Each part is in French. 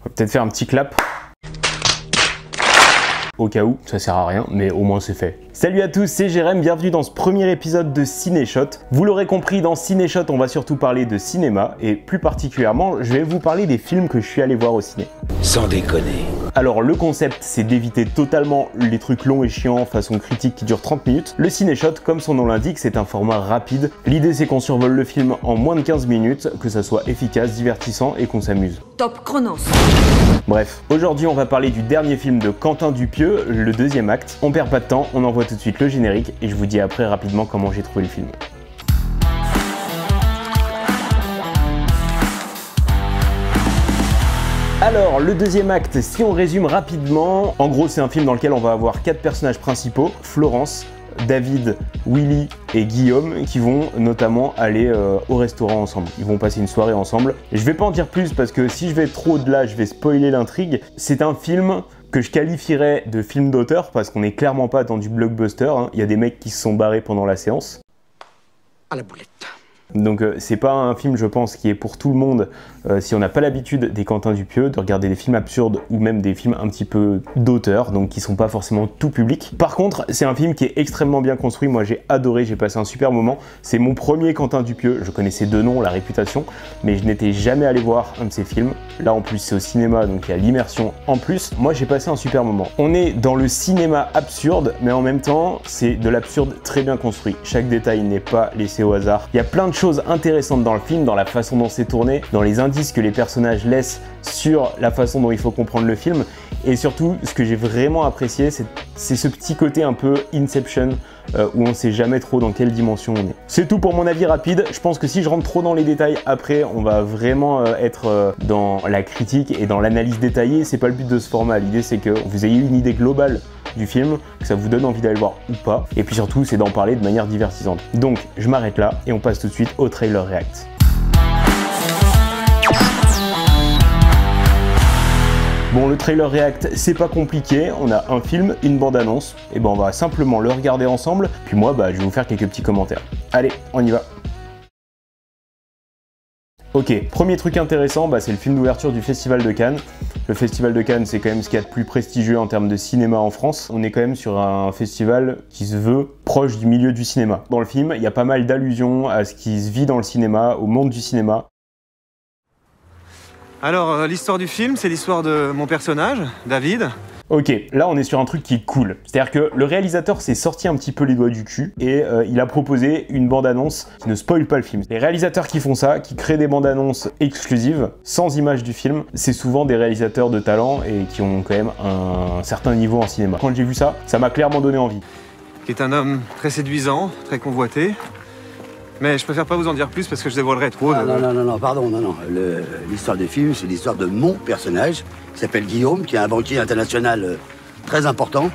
On va peut-être faire un petit clap. Au cas où, ça sert à rien, mais au moins c'est fait. Salut à tous, c'est Jérém, bienvenue dans ce premier épisode de Cinéshot. Vous l'aurez compris, dans Cinéshot, on va surtout parler de cinéma, et plus particulièrement, je vais vous parler des films que je suis allé voir au ciné. Sans déconner. Alors le concept, c'est d'éviter totalement les trucs longs et chiants façon critique qui durent 30 minutes. Le Cinéshot, comme son nom l'indique, c'est un format rapide. L'idée c'est qu'on survole le film en moins de 15 minutes, que ça soit efficace, divertissant et qu'on s'amuse. Top chronos. Bref, aujourd'hui on va parler du dernier film de Quentin Dupieux, le deuxième acte. On perd pas de temps, on envoie tout de suite le générique et je vous dis après rapidement comment j'ai trouvé le film. Alors, le deuxième acte, si on résume rapidement, en gros c'est un film dans lequel on va avoir 4 personnages principaux, Florence, David, Willy et Guillaume, qui vont notamment aller au restaurant ensemble. Ils vont passer une soirée ensemble. Et je vais pas en dire plus parce que si je vais trop au-delà, je vais spoiler l'intrigue. C'est un film que je qualifierais de film d'auteur parce qu'on n'est clairement pas dans du blockbuster, hein. Il y a des mecs qui se sont barrés pendant la séance. À la boulette. Donc c'est pas un film, je pense, qui est pour tout le monde si on n'a pas l'habitude des Quentin Dupieux de regarder des films absurdes ou même des films un petit peu d'auteur, donc qui sont pas forcément tout public. Par contre, c'est un film qui est extrêmement bien construit. Moi j'ai adoré, j'ai passé un super moment. C'est mon premier Quentin Dupieux. Je connaissais de nom, la réputation, mais je n'étais jamais allé voir un de ses films. Là en plus c'est au cinéma, donc il y a l'immersion en plus. Moi j'ai passé un super moment. On est dans le cinéma absurde, mais en même temps c'est de l'absurde très bien construit. Chaque détail n'est pas laissé au hasard. Il y a plein de choses intéressantes dans le film, dans la façon dont c'est tourné, dans les indices que les personnages laissent sur la façon dont il faut comprendre le film. Et surtout, ce que j'ai vraiment apprécié, c'est ce petit côté un peu Inception, où on sait jamais trop dans quelle dimension on est. C'est tout pour mon avis rapide. Je pense que si je rentre trop dans les détails après, on va vraiment être dans la critique et dans l'analyse détaillée. C'est pas le but de ce format. L'idée c'est que vous ayez une idée globale du film, que ça vous donne envie d'aller le voir ou pas. Et puis surtout, c'est d'en parler de manière divertissante. Donc, je m'arrête là et on passe tout de suite au trailer react. Bon, le trailer react, c'est pas compliqué, on a un film, une bande-annonce, et ben on va simplement le regarder ensemble, puis moi, je vais vous faire quelques petits commentaires. Allez, on y va. Ok, premier truc intéressant, c'est le film d'ouverture du Festival de Cannes. Le Festival de Cannes, c'est quand même ce qu'il y a de plus prestigieux en termes de cinéma en France. On est quand même sur un festival qui se veut proche du milieu du cinéma. Dans le film, il y a pas mal d'allusions à ce qui se vit dans le cinéma, au monde du cinéma. Alors, l'histoire du film, c'est l'histoire de mon personnage, David. Ok, là on est sur un truc qui est cool. C'est-à-dire que le réalisateur s'est sorti un petit peu les doigts du cul et il a proposé une bande-annonce qui ne spoile pas le film. Les réalisateurs qui font ça, qui créent des bandes-annonces exclusives, sans image du film, c'est souvent des réalisateurs de talent et qui ont quand même un certain niveau en cinéma. Quand j'ai vu ça, ça m'a clairement donné envie. Qui est un homme très séduisant, très convoité. Mais je préfère pas vous en dire plus parce que je dévoilerais trop. Non, pardon. L'histoire du film, c'est l'histoire de mon personnage, qui s'appelle Guillaume, qui est un banquier international très important,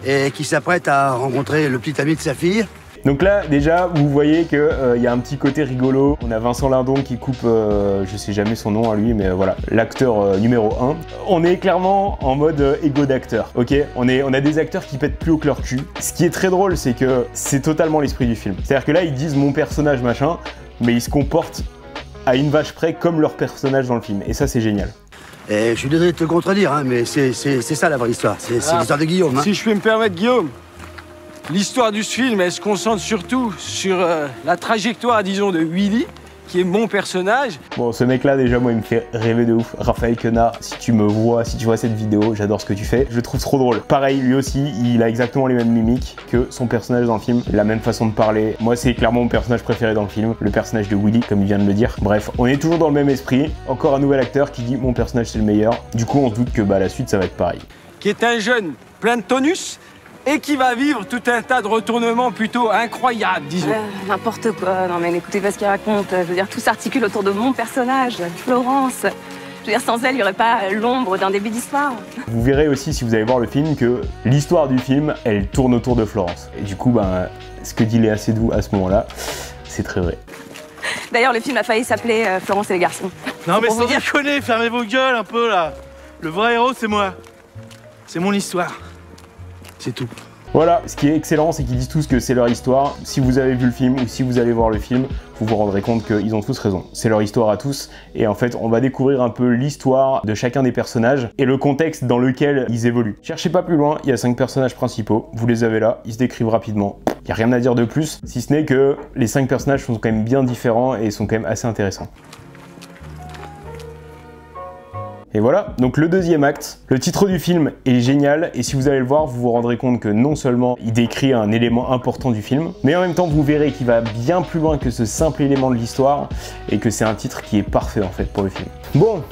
et qui s'apprête à rencontrer le petit ami de sa fille. Donc là, déjà, vous voyez qu'il y a un petit côté rigolo. On a Vincent Lindon qui coupe, je sais jamais son nom à lui, mais voilà, l'acteur numéro 1. On est clairement en mode ego d'acteur, ok? On a des acteurs qui pètent plus haut que leur cul. Ce qui est très drôle, c'est que c'est totalement l'esprit du film. C'est-à-dire que là, ils disent mon personnage machin, mais ils se comportent à une vache près comme leur personnage dans le film. Et ça, c'est génial. Et je suis désolé de te contredire, hein, mais c'est ça la vraie histoire. C'est l'histoire de Guillaume. Hein. Si je puis me permettre, Guillaume, l'histoire du film, elle se concentre surtout sur la trajectoire, disons, de Willy, qui est mon personnage. Bon, ce mec-là, déjà, moi, il me fait rêver de ouf. Raphaël Quenard, si tu vois cette vidéo, j'adore ce que tu fais. Je le trouve trop drôle. Pareil, lui aussi, il a exactement les mêmes mimiques que son personnage dans le film. La même façon de parler. Moi, c'est clairement mon personnage préféré dans le film. Le personnage de Willy, comme il vient de le dire. Bref, on est toujours dans le même esprit. Encore un nouvel acteur qui dit « mon personnage, c'est le meilleur ». Du coup, on se doute que la suite, ça va être pareil. Qui est un jeune plein de tonus et qui va vivre tout un tas de retournements plutôt incroyables, disons. N'importe quoi, non mais n'écoutez pas ce qu'il raconte. Je veux dire, tout s'articule autour de mon personnage, Florence. Je veux dire, sans elle, il n'y aurait pas l'ombre d'un début d'histoire. Vous verrez aussi, si vous allez voir le film, que l'histoire du film, elle tourne autour de Florence. Et du coup, ce que dit Léa Seydoux à ce moment-là, c'est très vrai. D'ailleurs, le film a failli s'appeler Florence et les garçons. Non mais sans déconner, fermez vos gueules un peu là. Le vrai héros, c'est moi. C'est mon histoire. C'est tout. Voilà, ce qui est excellent, c'est qu'ils disent tous que c'est leur histoire. Si vous avez vu le film ou si vous allez voir le film, vous vous rendrez compte qu'ils ont tous raison. C'est leur histoire à tous. Et en fait, on va découvrir un peu l'histoire de chacun des personnages et le contexte dans lequel ils évoluent. Cherchez pas plus loin, il y a 5 personnages principaux. Vous les avez là, ils se décrivent rapidement. Il n'y a rien à dire de plus, si ce n'est que les 5 personnages sont quand même bien différents et sont quand même assez intéressants. Et voilà, donc le deuxième acte. Le titre du film est génial et si vous allez le voir, vous vous rendrez compte que non seulement il décrit un élément important du film, mais en même temps vous verrez qu'il va bien plus loin que ce simple élément de l'histoire et que c'est un titre qui est parfait en fait pour le film. Bon,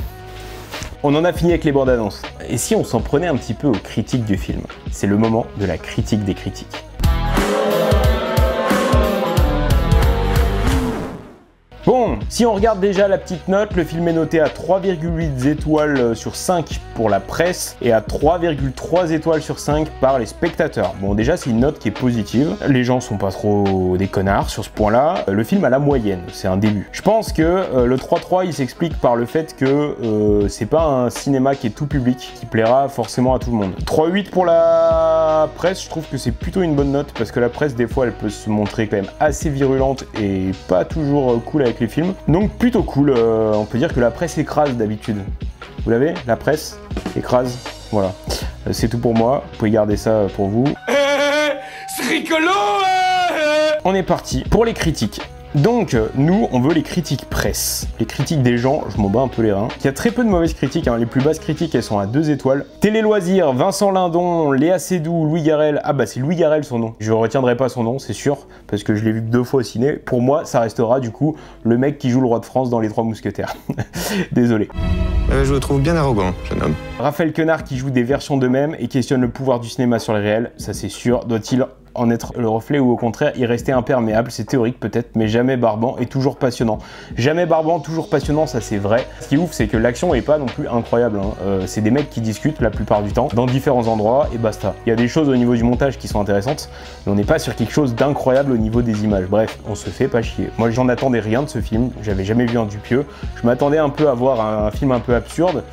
on en a fini avec les bandes annonces. Et si on s'en prenait un petit peu aux critiques du film? C'est le moment de la critique des critiques. Bon, si on regarde déjà la petite note, le film est noté à 3,8 étoiles sur 5 pour la presse et à 3,3 étoiles sur 5 par les spectateurs. Bon, déjà c'est une note qui est positive, les gens sont pas trop des connards sur ce point-là. Le film a la moyenne, c'est un début. Je pense que le 3,3 il s'explique par le fait que c'est pas un cinéma qui est tout public, qui plaira forcément à tout le monde. 3,8 pour la presse, je trouve que c'est plutôt une bonne note parce que la presse des fois elle peut se montrer quand même assez virulente et pas toujours cool avec les films. Donc plutôt cool, on peut dire que la presse écrase d'habitude. Vous l'avez? La presse écrase. Voilà. C'est tout pour moi, vous pouvez garder ça pour vous. C'est rigolo. On est parti pour les critiques. Donc, nous, on veut les critiques presse. Les critiques des gens, je m'en bats un peu les reins. Il y a très peu de mauvaises critiques, hein. Les plus basses critiques, elles sont à 2 étoiles. Télé Loisirs, Vincent Lindon, Léa Seydoux, Louis Garrel. Ah bah c'est Louis Garrel son nom. Je retiendrai pas son nom, c'est sûr, parce que je l'ai vu que 2 fois au ciné. Pour moi, ça restera du coup le mec qui joue le roi de France dans Les Trois Mousquetaires. Désolé. Je le trouve bien arrogant, jeune homme. Raphaël Quenard qui joue des versions d'eux-mêmes et questionne le pouvoir du cinéma sur le réel, ça c'est sûr. Doit-il en être le reflet ou au contraire y rester imperméable? C'est théorique peut-être, mais jamais barbant et toujours passionnant. Jamais barbant, toujours passionnant, ça c'est vrai. Ce qui est ouf, c'est que l'action est pas non plus incroyable, hein. C'est des mecs qui discutent la plupart du temps dans différents endroits et basta. Il y a des choses au niveau du montage qui sont intéressantes, mais on n'est pas sur quelque chose d'incroyable au niveau des images. Bref, on se fait pas chier. Moi j'en attendais rien de ce film, j'avais jamais vu un Dupieux. Je m'attendais un peu à voir un film un peu absurde.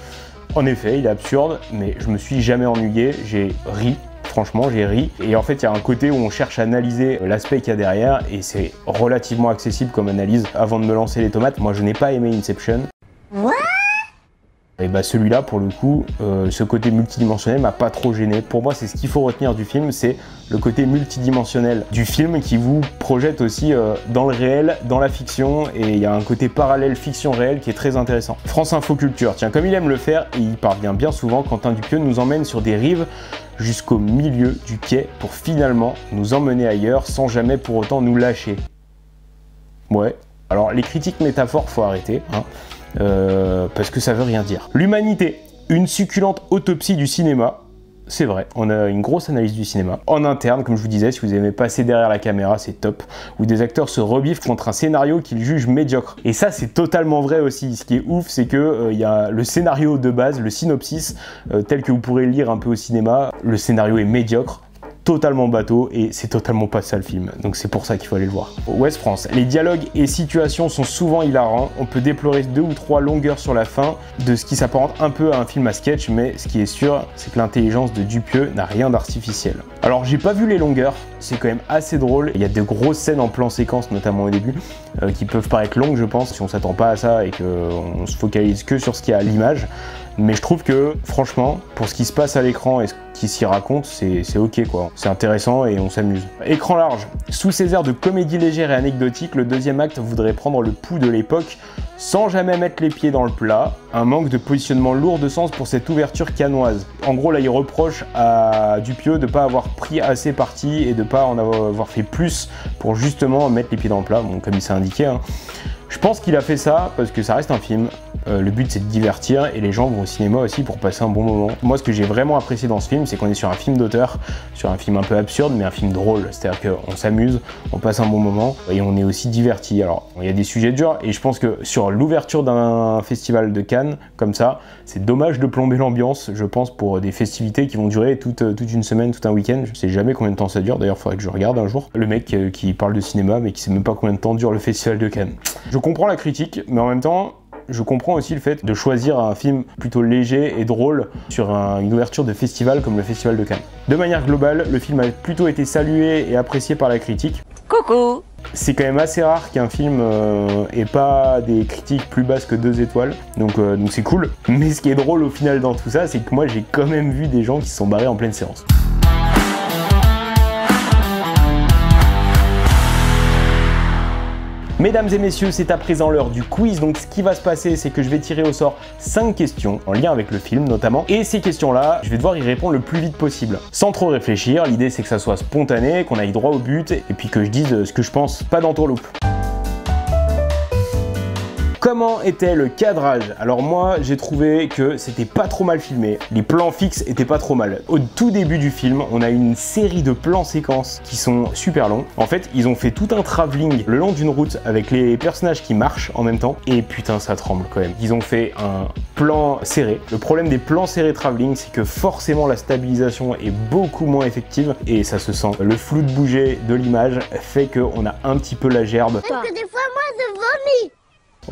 En effet, il est absurde, mais je me suis jamais ennuyé, j'ai ri. Franchement, j'ai ri. Et en fait, il y a un côté où on cherche à analyser l'aspect qu'il y a derrière et c'est relativement accessible comme analyse. Avant de me lancer les tomates, moi je n'ai pas aimé Inception. Et bah celui-là, pour le coup, ce côté multidimensionnel m'a pas trop gêné. Pour moi, c'est ce qu'il faut retenir du film, c'est le côté multidimensionnel du film qui vous projette aussi dans le réel, dans la fiction, et il y a un côté parallèle fiction-réel qui est très intéressant. France Info Culture, tiens, comme il aime le faire, et il parvient bien souvent, Quentin Dupieux nous emmène sur des rives jusqu'au milieu du quai pour finalement nous emmener ailleurs sans jamais pour autant nous lâcher. Ouais, alors les critiques métaphores, faut arrêter, hein. Parce que ça veut rien dire. L'humanité, une succulente autopsie du cinéma. C'est vrai, on a une grosse analyse du cinéma. En interne, comme je vous disais, si vous aimez passer derrière la caméra, c'est top. Où des acteurs se rebiffent contre un scénario qu'ils jugent médiocre. Et ça, c'est totalement vrai aussi. Ce qui est ouf, c'est que y a le scénario de base, le synopsis, tel que vous pourrez le lire un peu au cinéma. Le scénario est médiocre, totalement bateau, et c'est totalement pas ça le film, donc c'est pour ça qu'il faut aller le voir. Ouest France, les dialogues et situations sont souvent hilarants, on peut déplorer 2 ou 3 longueurs sur la fin de ce qui s'apparente un peu à un film à sketch, mais ce qui est sûr, c'est que l'intelligence de Dupieux n'a rien d'artificiel. Alors j'ai pas vu les longueurs, c'est quand même assez drôle, il y a de grosses scènes en plan séquence, notamment au début, qui peuvent paraître longues je pense, si on s'attend pas à ça et qu'on se focalise que sur ce qu'il y a à l'image. Mais je trouve que, franchement, pour ce qui se passe à l'écran et ce qui s'y raconte, c'est ok quoi. C'est intéressant et on s'amuse. Écran large. Sous ces airs de comédie légère et anecdotique, le deuxième acte voudrait prendre le pouls de l'époque sans jamais mettre les pieds dans le plat. Un manque de positionnement lourd de sens pour cette ouverture canoise. En gros, là, il reproche à Dupieux de ne pas avoir pris assez parti et de ne pas en avoir fait plus pour justement mettre les pieds dans le plat, bon, comme il s'est indiqué, hein. Je pense qu'il a fait ça parce que ça reste un film. Le but c'est de divertir et les gens vont au cinéma aussi pour passer un bon moment. Moi ce que j'ai vraiment apprécié dans ce film, c'est qu'on est sur un film d'auteur, sur un film un peu absurde mais un film drôle. C'est-à-dire qu'on s'amuse, on passe un bon moment et on est aussi diverti. Alors il y a des sujets durs et je pense que sur l'ouverture d'un festival de Cannes comme ça, c'est dommage de plomber l'ambiance, je pense, pour des festivités qui vont durer toute une semaine, tout un week-end. Je sais jamais combien de temps ça dure, d'ailleurs il faudrait que je regarde un jour. Le mec qui parle de cinéma mais qui sait même pas combien de temps dure le festival de Cannes. Je comprends la critique, mais en même temps, je comprends aussi le fait de choisir un film plutôt léger et drôle sur une ouverture de festival comme le Festival de Cannes. De manière globale, le film a plutôt été salué et apprécié par la critique. Coucou! C'est quand même assez rare qu'un film ait pas des critiques plus basses que 2 étoiles, donc c'est cool. Mais ce qui est drôle au final dans tout ça, c'est que moi j'ai quand même vu des gens qui se sont barrés en pleine séance. Mesdames et messieurs, c'est à présent l'heure du quiz. Donc ce qui va se passer, c'est que je vais tirer au sort 5 questions en lien avec le film notamment. Et ces questions-là, je vais devoir y répondre le plus vite possible. Sans trop réfléchir, l'idée c'est que ça soit spontané, qu'on aille droit au but et puis que je dise ce que je pense, pas d'entourloupe. Comment était le cadrage? Alors moi, j'ai trouvé que c'était pas trop mal filmé. Les plans fixes étaient pas trop mal. Au tout début du film, on a une série de plans séquences qui sont super longs. En fait, ils ont fait tout un travelling le long d'une route avec les personnages qui marchent en même temps. Et putain, ça tremble quand même. Ils ont fait un plan serré. Le problème des plans serrés travelling, c'est que forcément la stabilisation est beaucoup moins effective et ça se sent. Le flou de bouger de l'image fait qu'on a un petit peu la gerbe. Parce que des fois, moi, je vomis.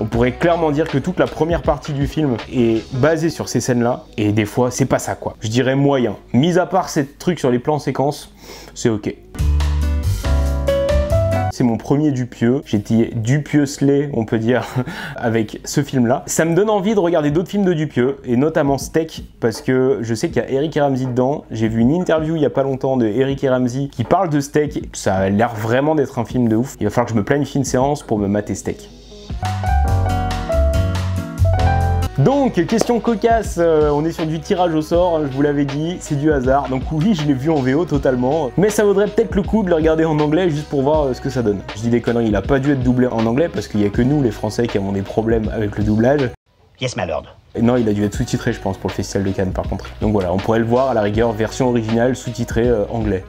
On pourrait clairement dire que toute la première partie du film est basée sur ces scènes-là, et des fois, c'est pas ça quoi. Je dirais moyen. Mis à part ces trucs sur les plans séquences, c'est ok. C'est mon premier Dupieux, j'étais Dupieux-slé, on peut dire, avec ce film-là. Ça me donne envie de regarder d'autres films de Dupieux, et notamment Steak, parce que je sais qu'il y a Eric et Ramsey dedans. J'ai vu une interview il y a pas longtemps de Eric et Ramsey qui parle de Steak. Ça a l'air vraiment d'être un film de ouf. Il va falloir que je me planifie une séance pour me mater Steak. Donc, question cocasse, on est sur du tirage au sort, je vous l'avais dit, c'est du hasard. Donc oui, je l'ai vu en VO totalement, mais ça vaudrait peut-être le coup de le regarder en anglais juste pour voir ce que ça donne. Je dis des conneries, il a pas dû être doublé en anglais parce qu'il y a que nous, les Français, qui avons des problèmes avec le doublage. Yes, my lord. Et non, il a dû être sous-titré, je pense, pour le Festival de Cannes, par contre. Donc voilà, on pourrait le voir à la rigueur, version originale, sous-titré anglais.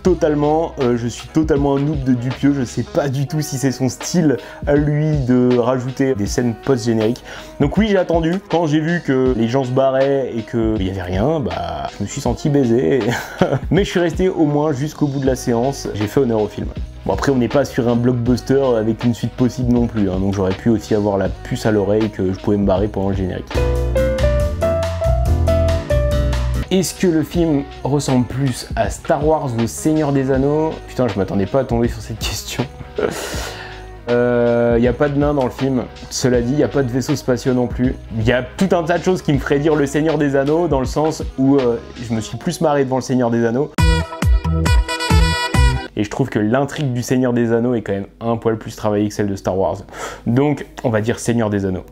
Totalement, je suis totalement un noob de Dupieux, je sais pas du tout si c'est son style à lui de rajouter des scènes post-génériques. Donc oui, j'ai attendu, quand j'ai vu que les gens se barraient et qu'il y avait rien, bah je me suis senti baisé. Mais je suis resté au moins jusqu'au bout de la séance, j'ai fait honneur au film. Bon après on n'est pas sur un blockbuster avec une suite possible non plus, hein, donc j'aurais pu aussi avoir la puce à l'oreille que je pouvais me barrer pendant le générique. Est-ce que le film ressemble plus à Star Wars ou au Seigneur des Anneaux? Putain, je m'attendais pas à tomber sur cette question. Y a pas de nains dans le film, cela dit, y a pas de vaisseaux spatiaux non plus. Y a tout un tas de choses qui me feraient dire le Seigneur des Anneaux, dans le sens où je me suis plus marré devant le Seigneur des Anneaux. Et je trouve que l'intrigue du Seigneur des Anneaux est quand même un poil plus travaillée que celle de Star Wars. Donc, on va dire Seigneur des Anneaux.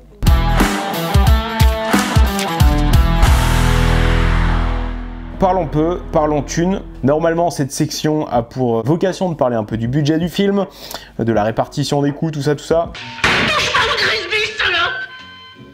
Parlons peu, parlons thunes. Normalement, cette section a pour vocation de parler un peu du budget du film, de la répartition des coûts, tout ça, tout ça.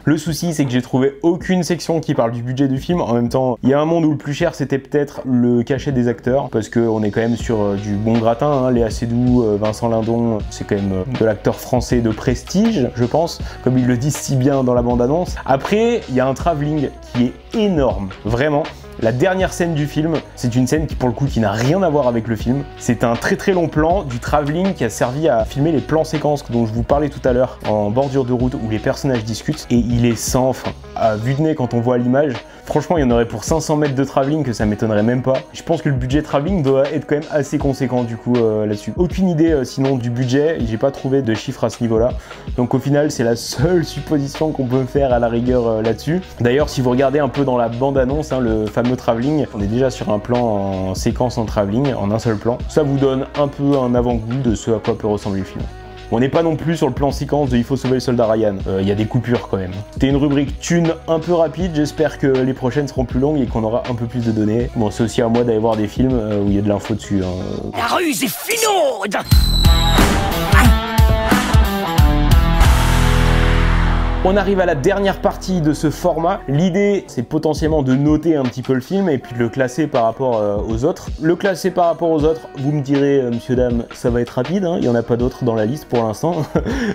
Le souci, c'est que j'ai trouvé aucune section qui parle du budget du film. En même temps, il y a un monde où le plus cher, c'était peut-être le cachet des acteurs, parce qu'on est quand même sur du bon gratin, hein. Léa Seydoux, Vincent Lindon, c'est quand même de l'acteur français de prestige, je pense, comme ils le disent si bien dans la bande-annonce. Après, il y a un travelling qui est énorme, vraiment. La dernière scène du film, c'est une scène qui pour le coup qui n'a rien à voir avec le film. C'est un très très long plan du travelling qui a servi à filmer les plans séquences dont je vous parlais tout à l'heure en bordure de route où les personnages discutent et il est sans fin. À vue de nez quand on voit l'image, franchement il y en aurait pour 500 mètres de travelling que ça m'étonnerait même pas. Je pense que le budget travelling doit être quand même assez conséquent du coup là-dessus. Aucune idée sinon du budget, j'ai pas trouvé de chiffres à ce niveau-là. Donc au final c'est la seule supposition qu'on peut faire à la rigueur là-dessus. D'ailleurs si vous regardez un peu dans la bande-annonce, hein, le fameux travelling, on est déjà sur un plan en séquence en travelling, en un seul plan. Ça vous donne un peu un avant-goût de ce à quoi peut ressembler le film. On n'est pas non plus sur le plan séquence de Il faut sauver le soldat Ryan, il y a des coupures quand même. C'était une rubrique thune un peu rapide, j'espère que les prochaines seront plus longues et qu'on aura un peu plus de données. Bon, c'est aussi à moi d'aller voir des films où il y a de l'info dessus. Hein. La ruse est finaude. On arrive à la dernière partie de ce format. L'idée, c'est potentiellement de noter un petit peu le film et puis de le classer par rapport aux autres. Le classer par rapport aux autres, vous me direz, monsieur, dame, ça va être rapide, hein, il n'y en a pas d'autres dans la liste pour l'instant.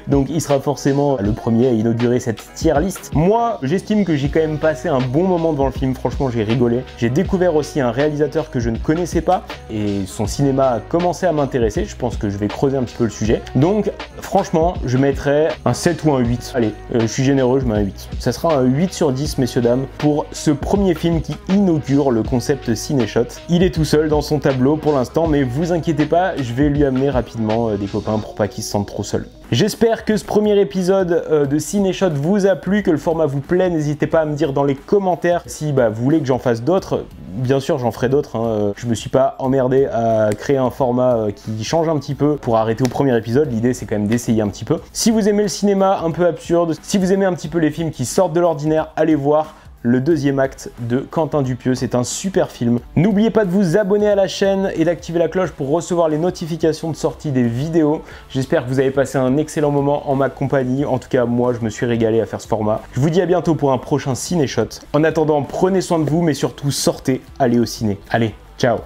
Donc il sera forcément le premier à inaugurer cette tier list. Moi, j'estime que j'ai quand même passé un bon moment devant le film, franchement j'ai rigolé. J'ai découvert aussi un réalisateur que je ne connaissais pas et son cinéma a commencé à m'intéresser. Je pense que je vais creuser un petit peu le sujet. Donc franchement, je mettrais un 7 ou un 8. Allez, je suis généreux, je mets un 8. Ça sera un 8 sur 10, messieurs, dames, pour ce premier film qui inaugure le concept Cinéshot. Il est tout seul dans son tableau pour l'instant, mais vous inquiétez pas, je vais lui amener rapidement des copains pour pas qu'il se sente trop seul. J'espère que ce premier épisode de Cinéshot vous a plu, que le format vous plaît. N'hésitez pas à me dire dans les commentaires si vous voulez que j'en fasse d'autres. Bien sûr, j'en ferai d'autres. Hein. Je me suis pas emmerdé à créer un format qui change un petit peu pour arrêter au premier épisode. L'idée, c'est quand même d'essayer un petit peu. Si vous aimez le cinéma un peu absurde, si vous aimez un petit peu les films qui sortent de l'ordinaire, allez voir le deuxième acte de Quentin Dupieux, c'est un super film. N'oubliez pas de vous abonner à la chaîne et d'activer la cloche pour recevoir les notifications de sortie des vidéos. J'espère que vous avez passé un excellent moment en ma compagnie. En tout cas, moi, je me suis régalé à faire ce format. Je vous dis à bientôt pour un prochain Cinéshot. En attendant, prenez soin de vous, mais surtout sortez, allez au ciné. Allez, ciao!